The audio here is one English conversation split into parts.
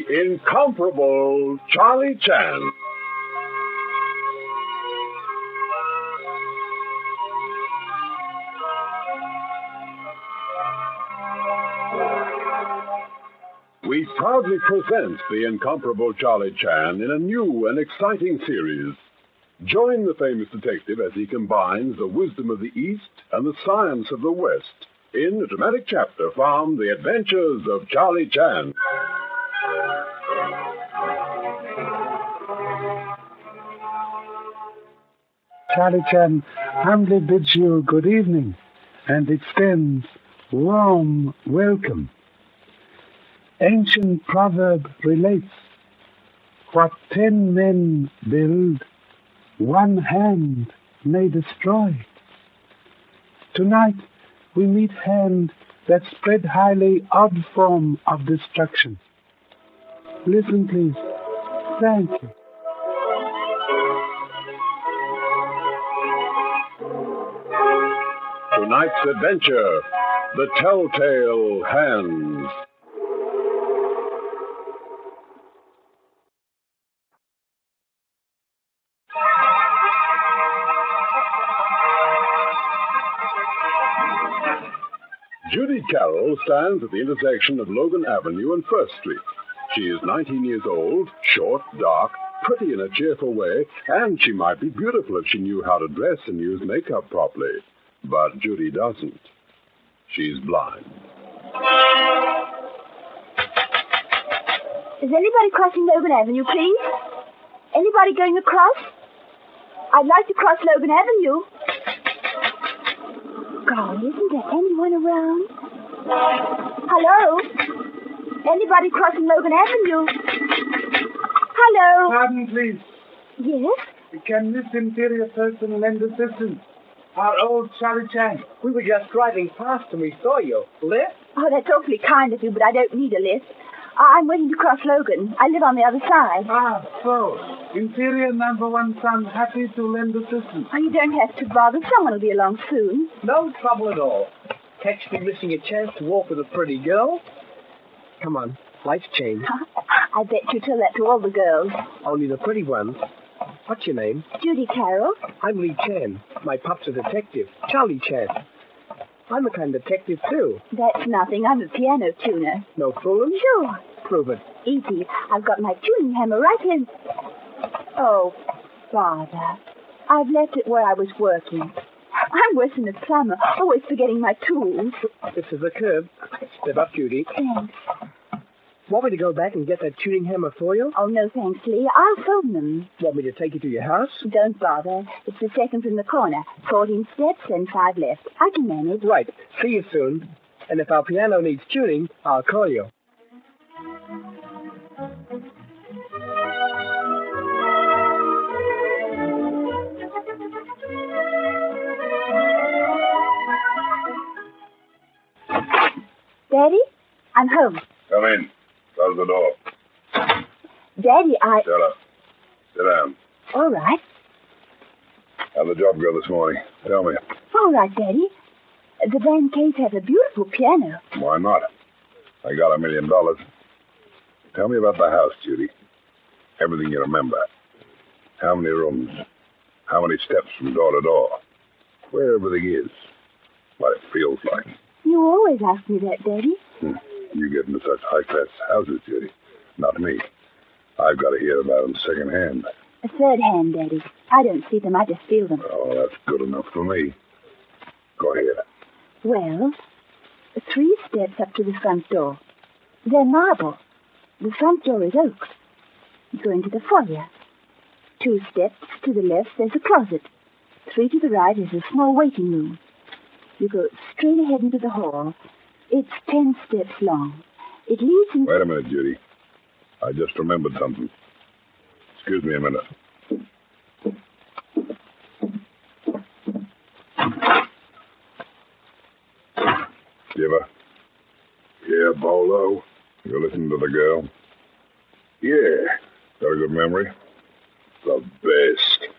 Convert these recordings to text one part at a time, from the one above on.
incomparable Charlie Chan. We proudly present the incomparable Charlie Chan in a new and exciting series. Join the famous detective as he combines the wisdom of the East and the science of the West in a dramatic chapter from The Adventures of Charlie Chan. Charlie Chan humbly bids you good evening and extends warm welcome. Ancient proverb relates, what 10 men build, 1 hand may destroy. Tonight we meet hand that spread highly odd form of destruction. Listen, please. Thank you. Tonight's adventure, the Telltale Hands. Judy Carroll stands at the intersection of Logan Avenue and First Street. She is 19 years old, short, dark, pretty in a cheerful way, and she might be beautiful if she knew how to dress and use makeup properly. But Judy doesn't. She's blind. Is anybody crossing Logan Avenue, please? Anybody going across? I'd like to cross Logan Avenue. Golly, isn't there anyone around? Hello? Anybody crossing Logan Avenue? Hello? Pardon, please. Yes? Can this inferior person lend assistance? Our old Charlie Chan. We were just driving past and we saw you. Lift? Oh, that's awfully kind of you, but I don't need a lift. I'm waiting to cross Logan. I live on the other side. Ah, so. Inferior number 1 son happy to lend assistance. Oh, you don't have to bother. Someone will be along soon. No trouble at all. Catch me missing a chance to walk with a pretty girl? Come on, life's changed. I bet you tell that to all the girls. Only the pretty ones. What's your name? Judy Carroll. I'm Lee Chan. My pup's a detective, Charlie Chan. I'm a kind of detective, too. That's nothing. I'm a piano tuner. No fooling? Sure. Prove it. Easy. I've got my tuning hammer right here. Oh, Father. I've left it where I was working. I'm worse than a plumber, always forgetting my tools. This is the curb. Step up, Judy. Thanks. Want me to go back and get that tuning hammer for you? Oh, no, thanks, Lee. I'll phone them. Want me to take you to your house? Don't bother. It's the second from the corner. 14 steps and 5 left. I can manage. Right. See you soon. And if our piano needs tuning, I'll call you. Daddy, I'm home. Come in. Close the door. Daddy, Shut up. Sit down. All right. How'd the job go this morning? Tell me. All right, Daddy. The Van Case has a beautiful piano. Why not? I got $1 million. Tell me about the house, Judy. Everything you remember. How many rooms? How many steps from door to door? Where everything is. What it feels like. You always ask me that, Daddy. You get into such high-class houses, Judy. Not me. I've got to hear about them secondhand. A third hand, Daddy. I don't see them, I just feel them. Oh, that's good enough for me. Go ahead. Well, 3 steps up to the front door. They're marble. The front door is oak. You go into the foyer. 2 steps to the left, there's a closet. 3 to the right is a small waiting room. You go straight ahead into the hall. It's 10 steps long. It leads into... Wait a minute, Judy. I just remembered something. Excuse me a minute. Giver. Yeah, Bolo. You listening to the girl? Yeah. Got a good memory? The best.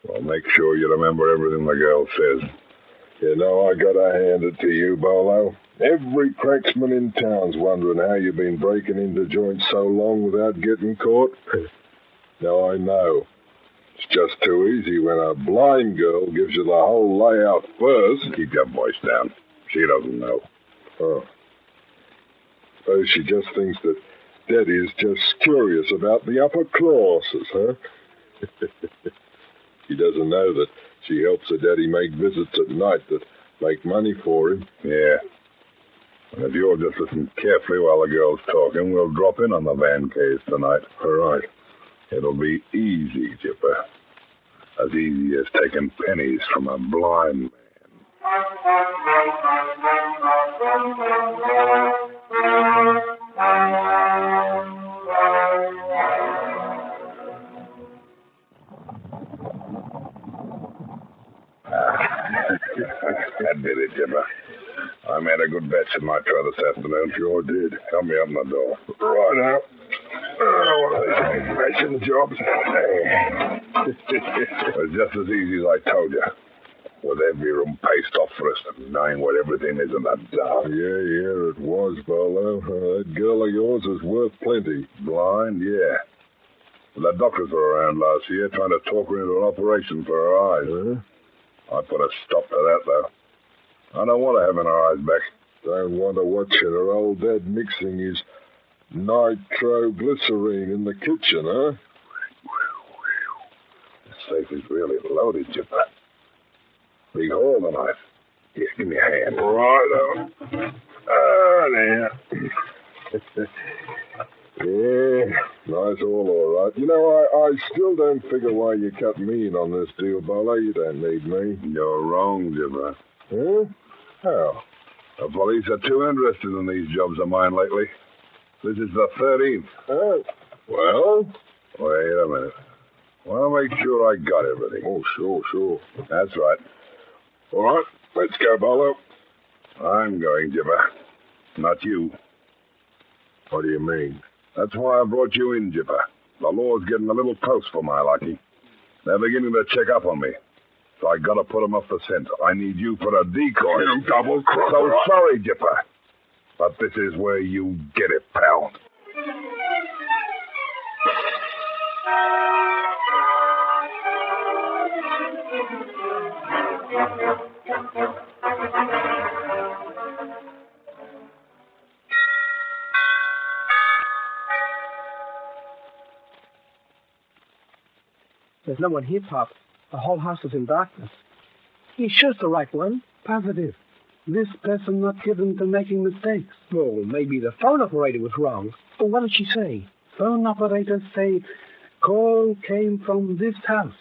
Well, make sure you remember everything the girl says. You know, I gotta hand it to you, Bolo. Every cracksman in town's wondering how you've been breaking into joints so long without getting caught. Now I know. It's just too easy when a blind girl gives you the whole layout first. Keep your voice down. She doesn't know. Oh. Suppose she just thinks that Daddy's just curious about the upper classes, huh? She doesn't know that she helps her daddy make visits at night that make money for him. Yeah. And if you'll just listen carefully while the girl's talking, we'll drop in on the Van Case tonight. All right. It'll be easy, Jipper. As easy as taking pennies from a blind man. That did it, Jipper. I made a good bet in my trap this afternoon. Sure did. Help me up my door. Right now. One of these old-fashioned jobs. It was just as easy as I told you. With every room paced off for us and knowing what everything is in the dark. Yeah, it was, Barlow. That girl of yours is worth plenty. Blind, yeah. Well, the doctors were around last year trying to talk her into an operation for her eyes. Huh? I put a stop to that, though. I don't want to have her eyes back. Don't wonder what her old dad mixing his nitroglycerine in the kitchen, huh? The safe is really loaded, Jipper. Big hole in the knife. Here, give me a hand. Right there. Yeah, nice all right. You know, I still don't figure why you cut me in on this deal, Barlow. You don't need me. You're wrong, Jipper. Huh? How? The police are too interested in these jobs of mine lately. This is the 13th. Oh, well? Wait a minute. Want to make sure I got everything. Oh, sure. That's right. All right, let's go, Barlow. I'm going, Jipper. Not you. What do you mean? That's why I brought you in, Jipper. The law's getting a little close for my liking. They're beginning to check up on me. So I gotta put them off the scent. I need you for a decoy. You double-crosser. So sorry, Jipper. But this is where you get it, pal. There's no one here, Pop. The whole house is in darkness. You sure it's the right one? Positive. This person not given to making mistakes. Well, maybe the phone operator was wrong. Well, what did she say? Phone operators say call came from this house,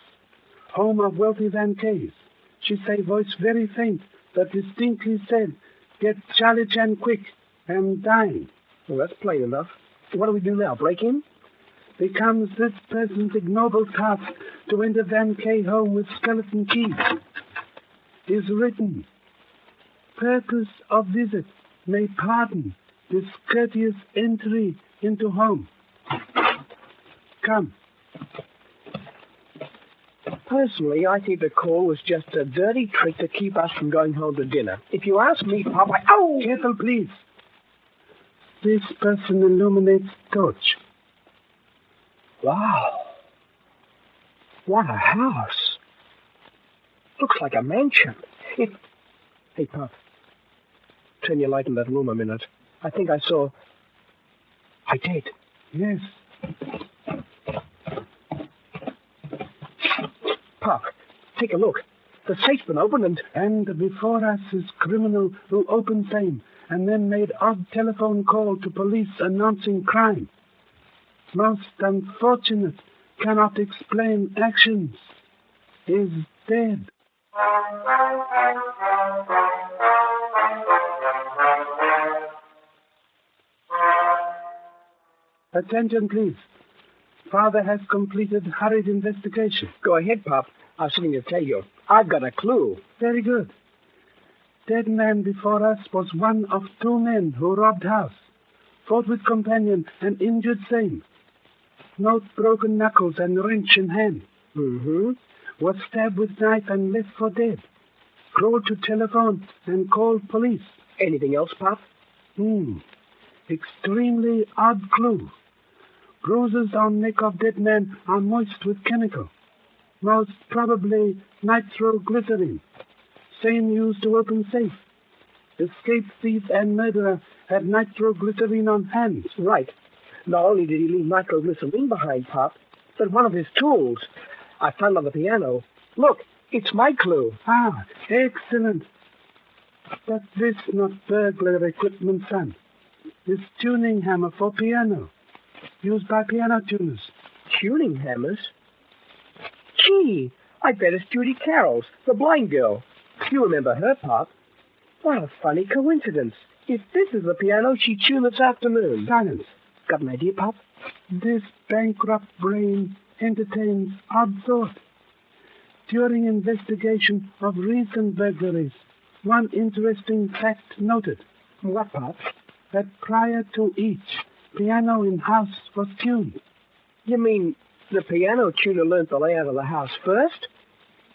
home of wealthy Van Case. She say voice very faint, but distinctly said, get Charlie Chan quick, I'm dying. Well, that's plain enough. What do we do now, break in? Becomes this person's ignoble task to enter Van K home with skeleton keys. Is written, purpose of visit may pardon discourteous entry into home. Come. Personally, I think the call was just a dirty trick to keep us from going home to dinner. If you ask me, Pop, Oh! Careful, please. This person illuminates torch. Wow. What a house. Looks like a mansion. Hey, Pop. Turn your light in that room a minute. I think I saw... I did. Yes. Pop, take a look. The safe's been opened And before us is criminal who opened same and then made odd telephone call to police announcing crime. Most unfortunate, cannot explain actions, is dead. Attention, please. Father has completed hurried investigation. Go ahead, Pop. I was sitting to tell you. I've got a clue. Very good. Dead man before us was one of two men who robbed house, fought with companion and injured same. Note broken knuckles and wrench in hand. Mm-hmm. Was stabbed with knife and left for dead. Crawled to telephone and called police. Anything else, Pop? Extremely odd clue. Bruises on neck of dead man are moist with chemical. Most probably nitroglycerin. Same used to open safe. Escaped thief and murderer had nitroglycerin on hands. Right. Not only did he leave nitroglycerin behind, Pop, but one of his tools I found on the piano. Look, it's my clue. Ah, excellent. But this not burglar equipment, son. This tuning hammer for piano, used by piano tuners. Tuning hammers? Gee, I bet it's Judy Carroll's, the blind girl. You remember her, Pop. What a funny coincidence. If this is the piano she tuned this afternoon. Silence. Got an idea, Pop? This bankrupt brain entertains odd thought. During investigation of recent burglaries, one interesting fact noted. What, Pop? That prior to each, piano in house was tuned. You mean the piano tuner learned the layout of the house first?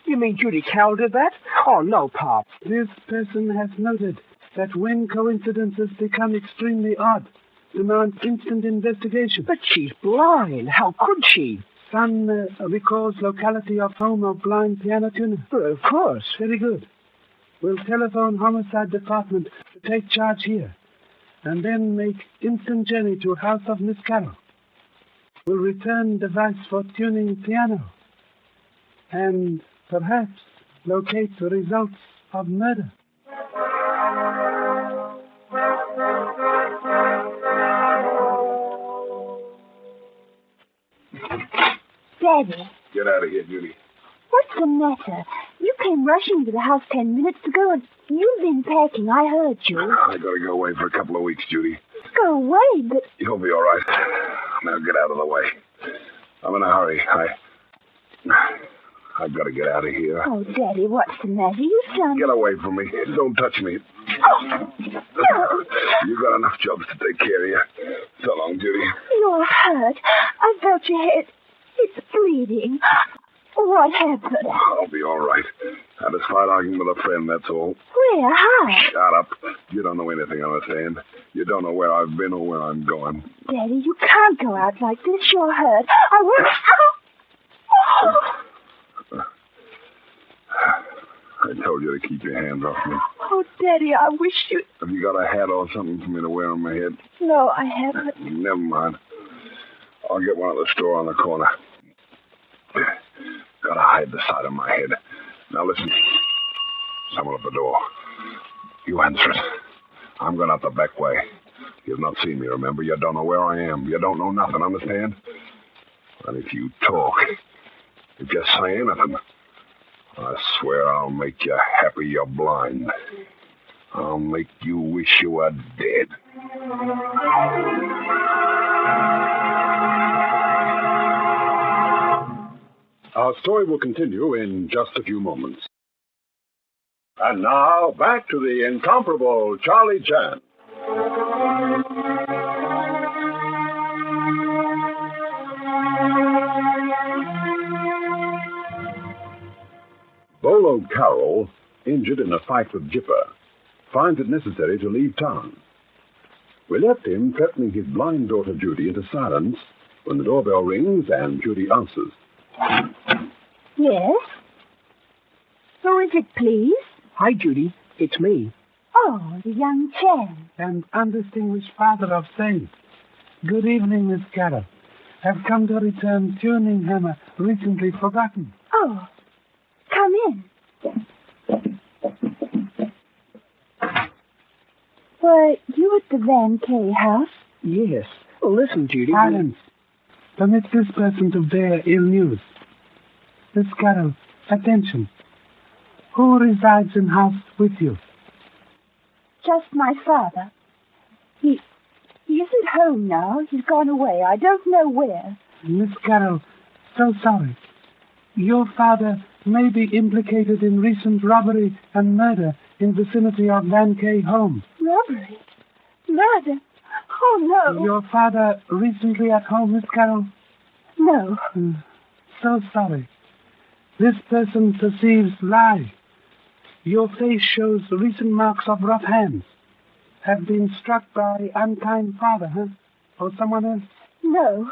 You mean Judy Carroll did that? Oh, no, Pop. This person has noted that when coincidences become extremely odd, demand instant investigation. But she's blind. How could she? Son recalls locality of home of blind piano tuner. Well, of course. Very good. We'll telephone homicide department to take charge here, and then make instant journey to house of Miss Carroll. We'll return device for tuning piano, and perhaps locate the results of murder. Daddy, Get out of here, Judy. what's the matter? You came rushing into the house 10 minutes ago, and you've been packing. I heard you. I gotta go away for a couple of weeks, Judy. Go away, but... You'll be all right. Now get out of the way. I'm in a hurry. I've got to get out of here. Oh, Daddy, what's the matter? You sound... Get away from me. Don't touch me. Oh, no. You got enough jobs to take care of you. So long, Judy. You're hurt. I felt your head. It's bleeding. What happened? I'll be all right. I had a slight argument with a friend, that's all. Where? How? Shut up. You don't know anything, understand? You don't know where I've been or where I'm going. Daddy, you can't go out like this. You're hurt. I won't... Oh. I told you to keep your hands off me. Oh, Daddy, I wish you... Have you got a hat or something for me to wear on my head? No, I haven't. Never mind. I'll get one at the store on the corner. Gotta hide the side of my head. Now listen. Someone at the door. You answer it. I'm going out the back way. You've not seen me, remember? You don't know where I am. You don't know nothing, understand? And if you talk, if you say anything, I swear I'll make you happy you're blind. I'll make you wish you were dead. Our story will continue in just a few moments. And now, back to the incomparable Charlie Chan. Bolo Carroll, injured in a fight with Jipper, finds it necessary to leave town. We left him threatening his blind daughter Judy into silence when the doorbell rings and Judy answers. Yes? Who is it, please? Hi, Judy. It's me. Oh, the young Chan. And undistinguished father of saints. Good evening, Miss Carroll. Have come to return tuning hammer recently forgotten. Oh, come in. Were you at the Van K house? Yes. Listen, Judy. Silence. Permit this person to bear ill news. Miss Carroll, attention. Who resides in house with you? Just my father. He isn't home now. He's gone away. I don't know where. Miss Carroll, so sorry. Your father may be implicated in recent robbery and murder in vicinity of Van K home. Robbery? Murder? Oh, no. Your father recently at home, Miss Carroll? No. So sorry. This person perceives lie. Your face shows recent marks of rough hands. have been struck by unkind father, huh? Or someone else? No,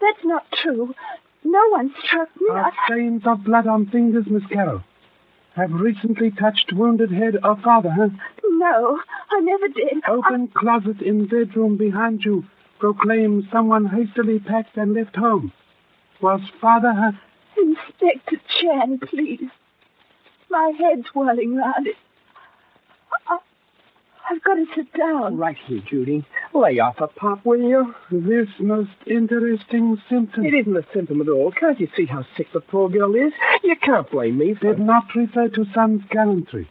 that's not true. No one struck me. Are stains of blood on fingers, Miss Carroll? Have recently touched wounded head of father, huh? No, I never did. Open closet in bedroom behind you proclaims someone hastily packed and left home. Was father, huh? Inspector Chan, please. My head's whirling round it. I've got to sit down. Right here, Judy. Lay off a pop, will you? This most interesting symptom. It isn't a symptom at all. Can't you see how sick the poor girl is? You can't blame me for... Did not refer to son's gallantry.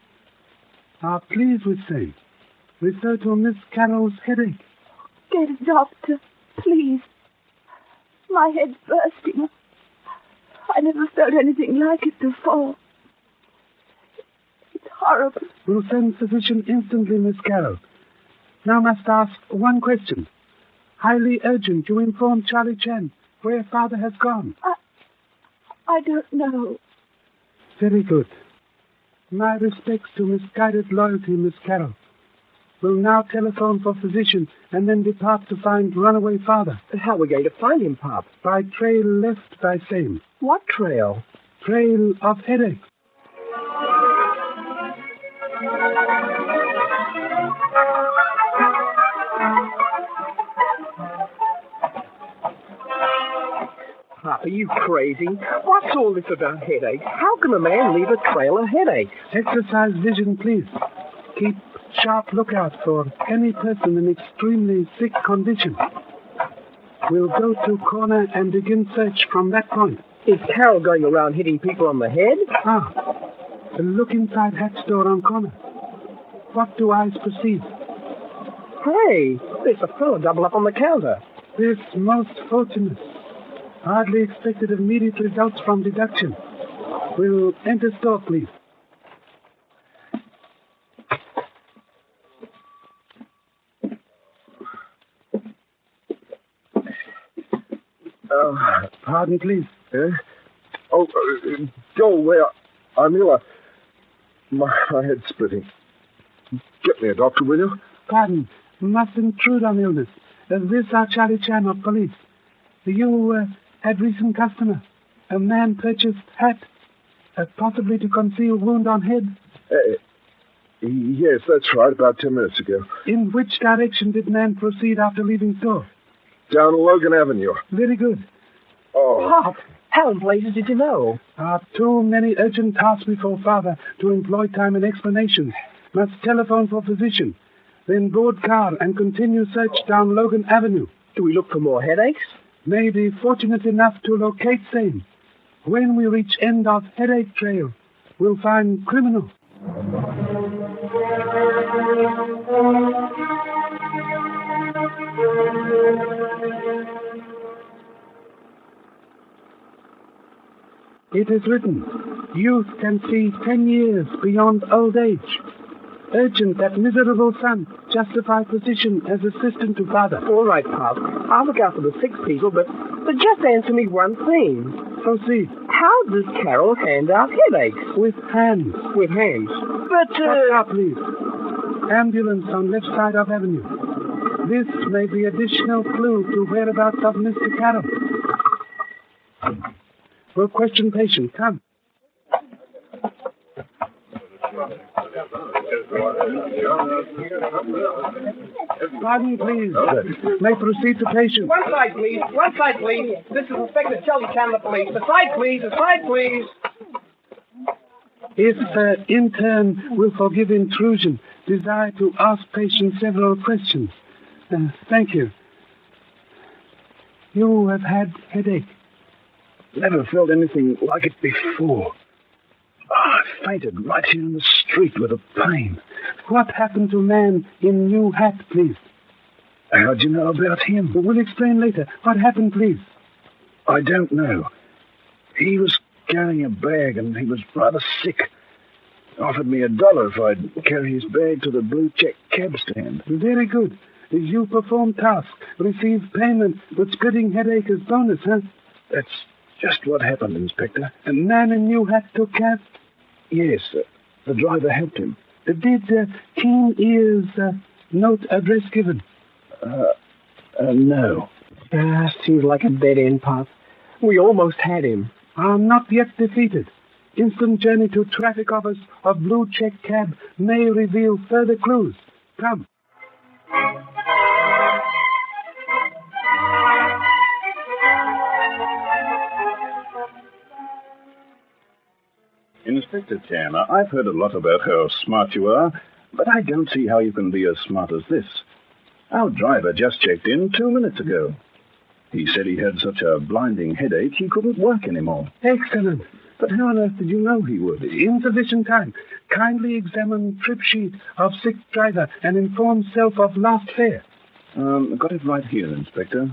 Please, we say, refer to Miss Carroll's headache. Get a doctor, please. My head's bursting. I never felt anything like it before. It's horrible. We'll send physician instantly, Miss Carroll. Now must ask one question. Highly urgent, you inform Charlie Chan where father has gone. I don't know. Very good. My respects to misguided loyalty, Miss Carroll. We'll now telephone for physician and then depart to find runaway father. How are we going to find him, Pop? By trail left by same. What trail? Trail of headache. Pop, are you crazy? What's all this about headaches? How can a man leave a trail of headaches? Exercise vision, please. Keep sharp lookout for any person in extremely sick condition. We'll go to corner and begin search from that point. Is Carol going around hitting people on the head? Look inside hat store on corner. What do eyes perceive? Hey, there's a fellow double up on the counter. This most fortunate. Hardly expected immediate results from deduction. We'll enter store, please. Pardon, please. Go away. I'm ill. My head's splitting. Get me a doctor, will you? Pardon. Must intrude on illness. This are Charlie Chan of police. You had recent customer. A man purchased hat, possibly to conceal wound on head. Yes, that's right. About 10 minutes ago. In which direction did man proceed after leaving store? Down Logan Avenue. Very good. Oh. Pop, how in blazes did you know? Too many urgent tasks before father to employ time in explanations. Must telephone for physician. Then board car and continue search down Logan Avenue. Do we look for more headaches? May be fortunate enough to locate same. When we reach end of headache trail, we'll find criminal. It is written, youth can see 10 years beyond old age. Urgent that miserable son justify position as assistant to father. All right, Pop. I'll look out for the sick people, but just answer me one thing. Proceed. How does Carol hand out headaches? With hands. With hands. But, Stop, please. Ambulance on left side of avenue. This may be additional clue to whereabouts of Mr. Carroll. We'll question patient. Come. Pardon, please. May proceed to patient. One side, please. One side, please. This is Inspector Charlie Chan of the police. Aside, please. Aside, please. If intern will forgive intrusion, desire to ask patient several questions. Thank you. You have had headache. Never felt anything like it before. I fainted right here in the street with the pain. What happened to man in new hat, please? How'd you know about him? We'll explain later. What happened, please? I don't know. He was carrying a bag and he was rather sick. Offered me $1 if I'd carry his bag to the blue check cab stand. Very good. You perform task, receive payment with splitting headache as bonus, huh? That's just what happened, Inspector. A man in new hat took cab? Yes, the driver helped him. Did keen ears Note address given. No. Seems like a dead end, Pop. We almost had him. Are not yet defeated. Instant journey to traffic office of blue check cab may reveal further clues. Come. Inspector Tanner, I've heard a lot about how smart you are, but I don't see how you can be as smart as this. Our driver just checked in 2 minutes ago. He said he had such a blinding headache he couldn't work anymore. Excellent. But how on earth did you know he would? Insufficient time. Kindly examine trip sheet of sick driver and inform self of last fare. Got it right here, Inspector.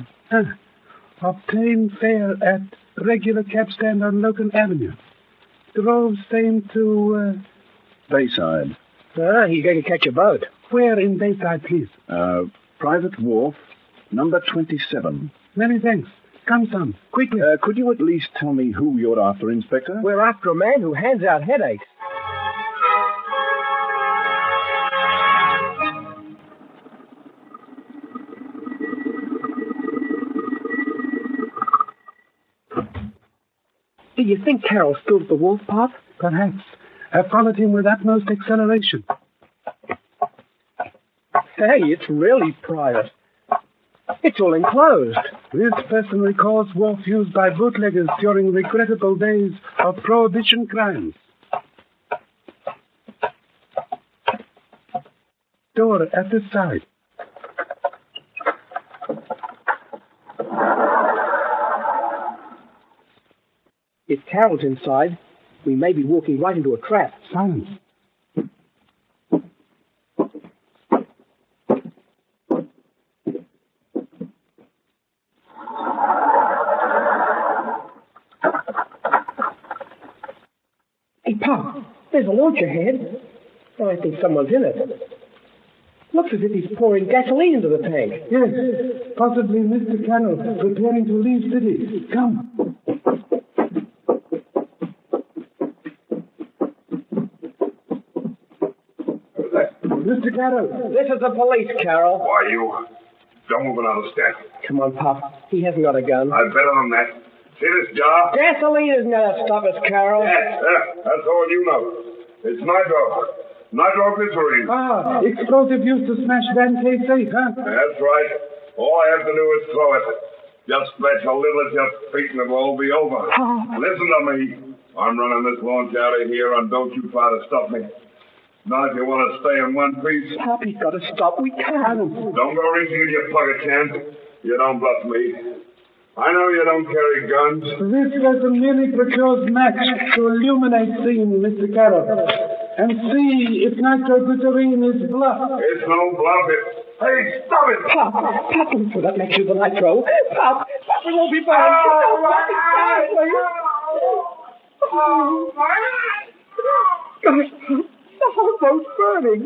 Obtain fare at regular cab stand on Logan Avenue. Drove same to, Bayside. He's going to catch a boat. Where in Bayside, please? Private Wharf, number 27. Many thanks. Come, son, quickly. Could you at least tell me who you're after, Inspector? We're after a man who hands out headaches. Do you think Carol still at the Wolf, Pop? Perhaps. I followed him with utmost acceleration. Hey, it's really private. It's all enclosed. This person recalls wharf used by bootleggers during regrettable days of prohibition crimes. Door at the side. If Carol's inside, we may be walking right into a trap. Silence. Hey, Pop, there's a launch ahead. I think someone's in it. Looks as if he's pouring gasoline into the tank. Yes, possibly Mr. Carroll preparing to leave city. Come. Mr. Carroll. This is the police, Carol. Why, you? Don't move another step. Come on, Pop. He hasn't got a gun. I bet on that. See this jar? Gasoline isn't going to stop us, Carol. Yes, that's all you know. It's nitro. Nitroglycerine. Explosive used to smash Van K safe, huh? That's right. All I have to do is throw it. Just stretch a little at your feet and it'll all be over. Listen to me. I'm running this launch out of here and don't you try to stop me. Now, if you want to stay in one piece... Pop, he's got to stop. We can't. Don't go reaching in your pocket, Chan. You don't bluff me. I know you don't carry guns. This vessel merely procures match to illuminate scene, Mr. Carroll. And see if nitroglycerine is bluff. It's no bluff. Hey, stop it! Pop, don't put that next to the nitro. Pop, we won't be found. Gosh, the whole boat's burning.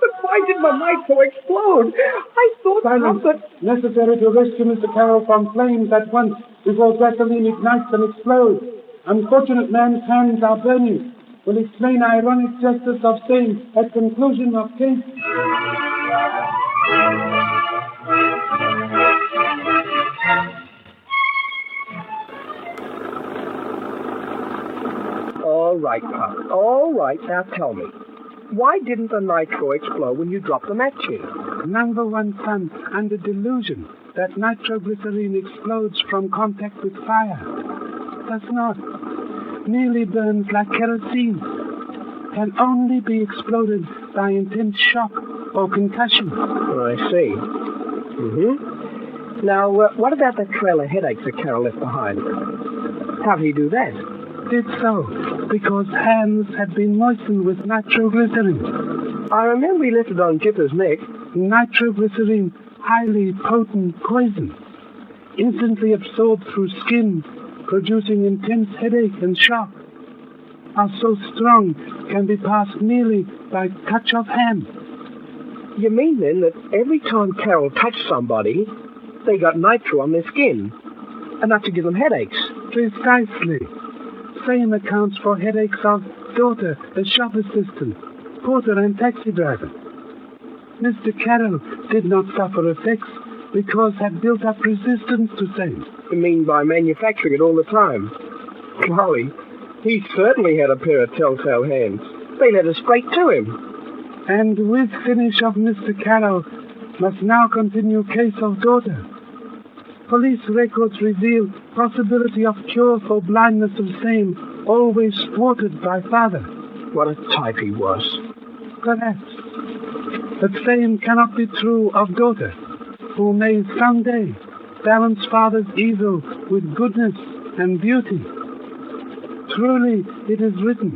But why did my nitro explode? I thought Silence. Necessary to rescue Mr. Carroll from flames at once before gasoline ignites and explodes. Unfortunate man's hands are burning. Will explain ironic justice of saying at conclusion of case. All right, Pop. All right, now tell me. Why didn't the nitro explode when you dropped the match in? Number one son, under delusion that nitroglycerine explodes from contact with fire. Does not. Merely burns like kerosene. Can only be exploded by intense shock or concussion. I see. Now, what about the trail of headaches that Carol left behind? How did he do that? Did so because hands had been moistened with nitroglycerine. I remember he left it on Jipper's neck. Nitroglycerine, highly potent poison, instantly absorbed through skin, producing intense headache and shock. Are so strong can be passed merely by touch of hand. You mean then that every time Carol touched somebody, they got nitro on their skin, enough to give them headaches? Precisely. Same accounts for headaches of daughter, the shop assistant. porter and taxi driver. Mr. Carroll did not suffer effects because had built up resistance to same. You mean by manufacturing it all the time? Golly, he certainly had a pair of telltale hands. They led us straight to him. And with finish of Mr. Carroll must now continue case of daughter. Police records reveal possibility of cure for blindness of same, always thwarted by father. What a type he was. Perhaps. But same cannot be true of daughter, who may someday balance father's evil with goodness and beauty. Truly it is written,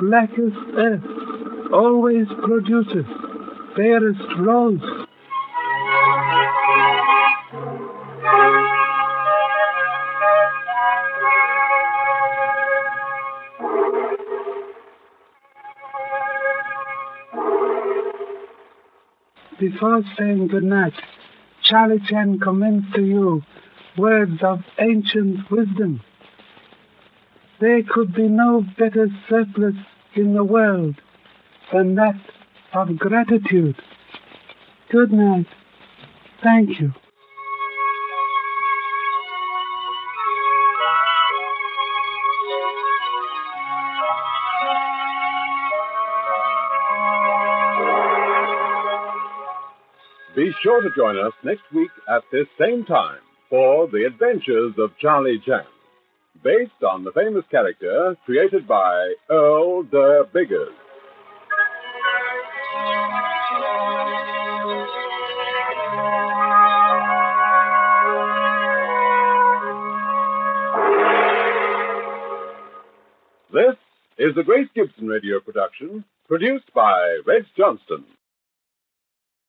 blackest earth always produces fairest rose. Before saying good night, Charlie Chan commends to you words of ancient wisdom. There could be no better surplus in the world than that of gratitude. Good night. Thank you. Be sure to join us next week at this same time for The Adventures of Charlie Chan, based on the famous character created by Earl de Biggers. This is the Grace Gibson radio production, produced by Reg Johnston.